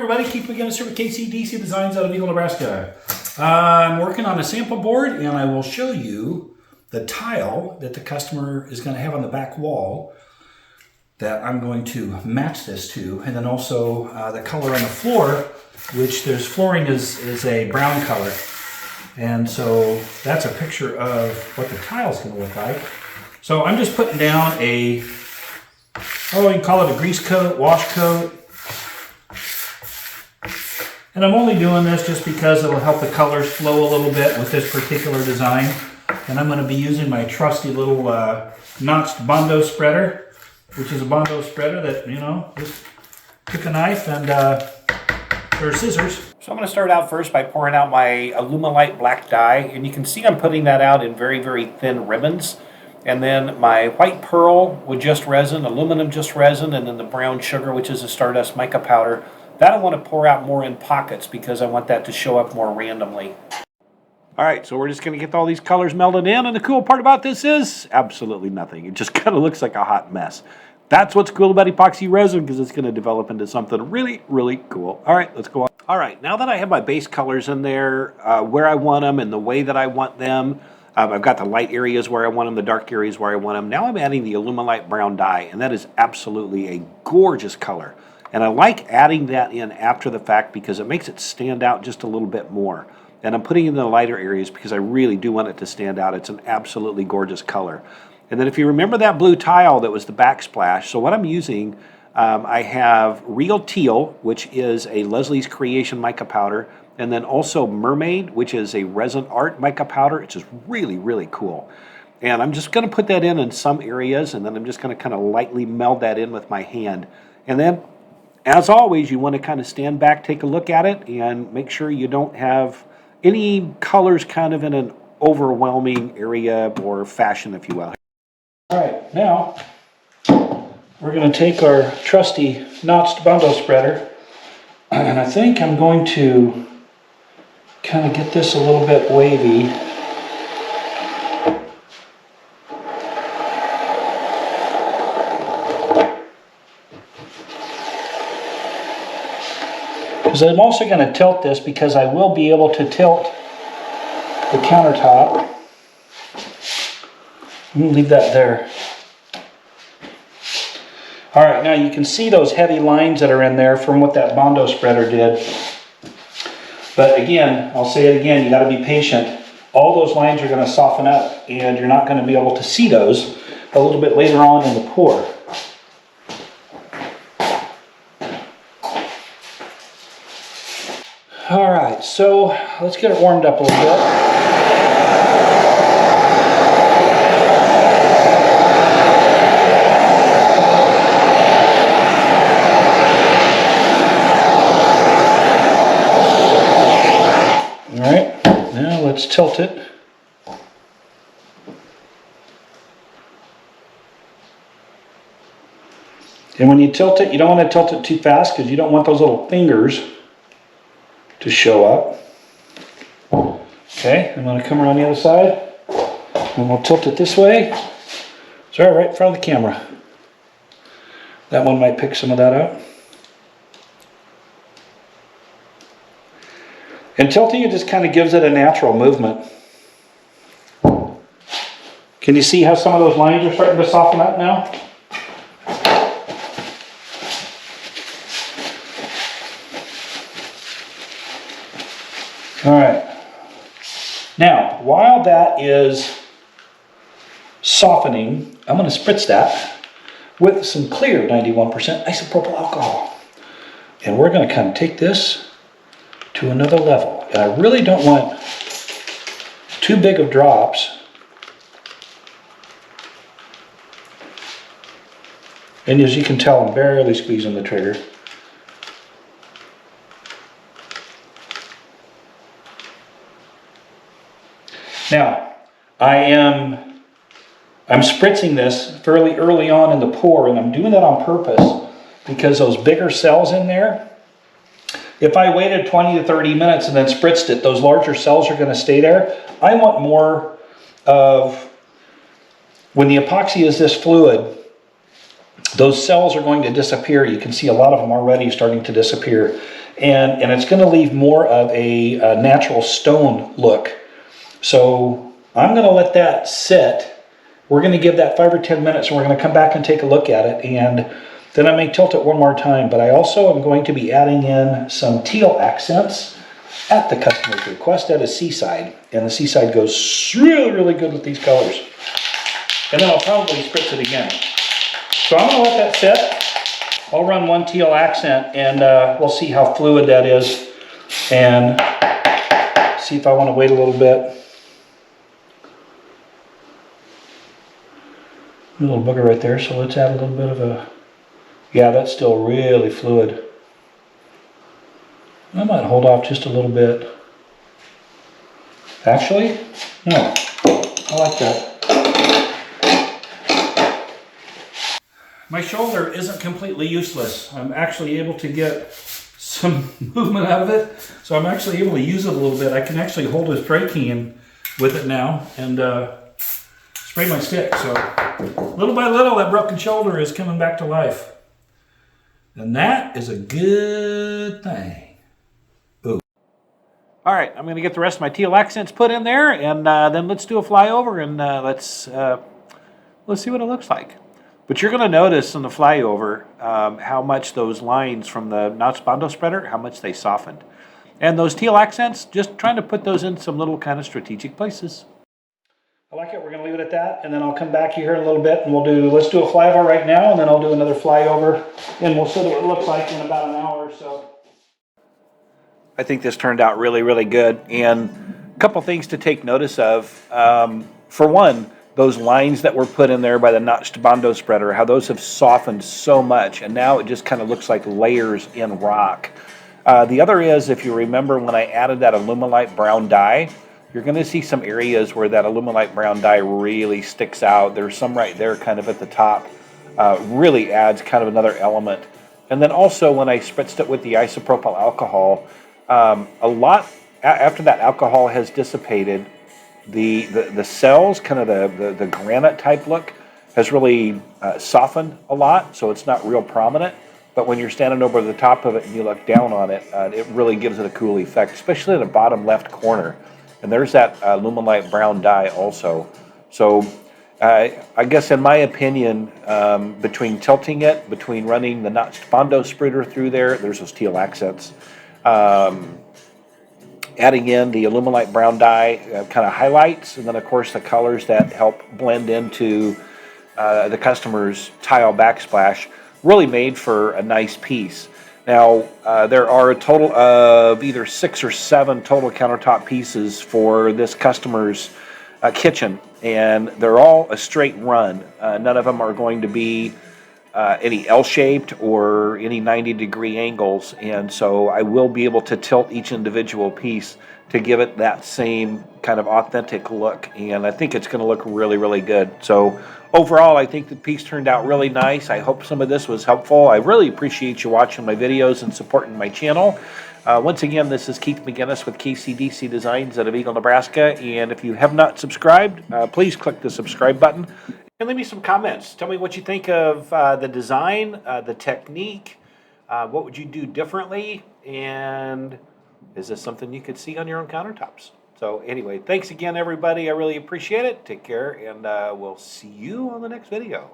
everybody, Keith McGinnis here with KCDC Designs out of Eagle, Nebraska. I'm working on a sample board and I will show you the tile that the customer is going to have on the back wall that I'm going to match this to, and then also the color on the floor, which there's flooring is a brown color. And so that's a picture of what the tile is going to look like. So I'm just putting down a, you can call it a grease coat, wash coat. And I'm only doing this just because it'll help the colors flow a little bit with this particular design. And I'm going to be using my trusty little notched bondo spreader, which is a bondo spreader that, you know, just pick a knife and or scissors. So I'm going to start out first by pouring out my Alumilite Black Dye. And you can see I'm putting that out in very, very thin ribbons. And then my white pearl with just resin, aluminum just resin, and then the brown sugar, which is a Stardust mica powder. That I want to pour out more in pockets because I want that to show up more randomly. All right, so we're just going to get all these colors melded in, and the cool part about this is absolutely nothing. It just kind of looks like a hot mess. That's what's cool about epoxy resin, because it's going to develop into something really, really cool. All right, let's go on. All right, now that I have my base colors in there, where I want them and the way that I want them, I've got the light areas where I want them, the dark areas where I want them. Now I'm adding the Alumilite Brown Dye, and that is absolutely a gorgeous color. And I like adding that in after the fact because it makes it stand out just a little bit more. And I'm putting it in the lighter areas because I really do want it to stand out. It's an absolutely gorgeous color. And then if you remember that blue tile that was the backsplash, so what I'm using, I have Real Teal, which is a Leslie's Creation mica powder, and then also Mermaid, which is a Resin Art mica powder. It's just really, really cool. And I'm just going to put that in some areas, and then I'm just going to kind of lightly meld that in with my hand. And then, as always, you want to kind of stand back, take a look at it, and make sure you don't have any colors kind of in an overwhelming area or fashion, if you will. All right, now we're going to take our trusty notched bondo spreader, and I think I'm going to kind of get this a little bit wavy. Because I'm also going to tilt this because I will be able to tilt the countertop. I'm going to leave that there. All right, now you can see those heavy lines that are in there from what that bondo spreader did. But again, I'll say it again, you got to be patient. All those lines are going to soften up and you're not going to be able to see those a little bit later on in the pour. All right, so let's get it warmed up a little bit. All right, now let's tilt it. And when you tilt it, you don't want to tilt it too fast because you don't want those little fingers to show up. Okay, I'm going to come around the other side and we'll tilt it this way. Sorry, right in front of the camera. That one might pick some of that out. And tilting it just kind of gives it a natural movement. Can you see how some of those lines are starting to soften up now? All right, now while that is softening, I'm going to spritz that with some clear 91% isopropyl alcohol. And we're going to kind of take this to another level. And I really don't want too big of drops. And as you can tell, I'm barely squeezing the trigger. Now, I'm spritzing this fairly early on in the pour, and I'm doing that on purpose because those bigger cells in there, if I waited 20 to 30 minutes and then spritzed it, those larger cells are going to stay there. I want more of, when the epoxy is this fluid, those cells are going to disappear. You can see a lot of them already starting to disappear. and it's going to leave more of a natural stone look. So I'm going to let that sit. We're going to give that 5 or 10 minutes, and we're going to come back and take a look at it, and then I may tilt it one more time. But I also am going to be adding in some teal accents at the customer's request. That is Seaside, and the Seaside goes really, really good with these colors. And then I'll probably spritz it again. So I'm going to let that sit. I'll run one teal accent, and we'll see how fluid that is, and see if I want to wait a little bit. A little booger right there, so let's add a little bit of a, yeah, that's still really fluid. I might hold off just a little bit. Actually, no, I like that. My shoulder isn't completely useless. I'm actually able to get some movement out of it, so I'm actually able to use it a little bit. I can actually hold a spray can with it now and spray my stick. So little by little, that broken shoulder is coming back to life. And that is a good thing. Ooh. All right, I'm going to get the rest of my teal accents put in there, and then let's do a flyover, and let's see what it looks like. But you're going to notice in the flyover how much those lines from the notch bondo spreader, how much they softened. And those teal accents, just trying to put those in some little kind of strategic places. I like it. We're going to leave it at that, and then I'll come back here in a little bit, and let's do a flyover right now, and then I'll do another flyover, and we'll see what it looks like in about an hour or so. I think this turned out really, really good. And a couple things to take notice of. For one, those lines that were put in there by the notched bondo spreader, how those have softened so much, and now it just kind of looks like layers in rock. The other is, if you remember when I added that Alumilite Brown Dye, you're going to see some areas where that Alumilite Brown Dye really sticks out. There's some right there kind of at the top. Really adds kind of another element. And then also when I spritzed it with the isopropyl alcohol, a lot after that alcohol has dissipated, the cells, kind of the granite type look, has really softened a lot, so it's not real prominent. But when you're standing over the top of it and you look down on it, it really gives it a cool effect, especially in the bottom left corner. And there's that Alumilite Brown Dye also. So I guess in my opinion, between tilting it, between running the notched bondo spreader through there, there's those teal accents. Adding in the Alumilite Brown Dye kind of highlights, and then of course the colors that help blend into the customer's tile backsplash, really made for a nice piece. Now there are a total of either 6 or 7 total countertop pieces for this customer's kitchen, and they're all a straight run. None of them are going to be any L-shaped or any 90-degree angles, and so I will be able to tilt each individual piece to give it that same kind of authentic look, and I think it's going to look really, really good. So overall, I think the piece turned out really nice. I hope some of this was helpful. I really appreciate you watching my videos and supporting my channel. Once again, this is Keith McGinnis with KCDC Designs out of Eagle, Nebraska, and if you have not subscribed, please click the subscribe button. And leave me some comments. Tell me what you think of the design, the technique. What would you do differently? And is this something you could see on your own countertops? So anyway, thanks again, everybody. I really appreciate it. Take care, and we'll see you on the next video.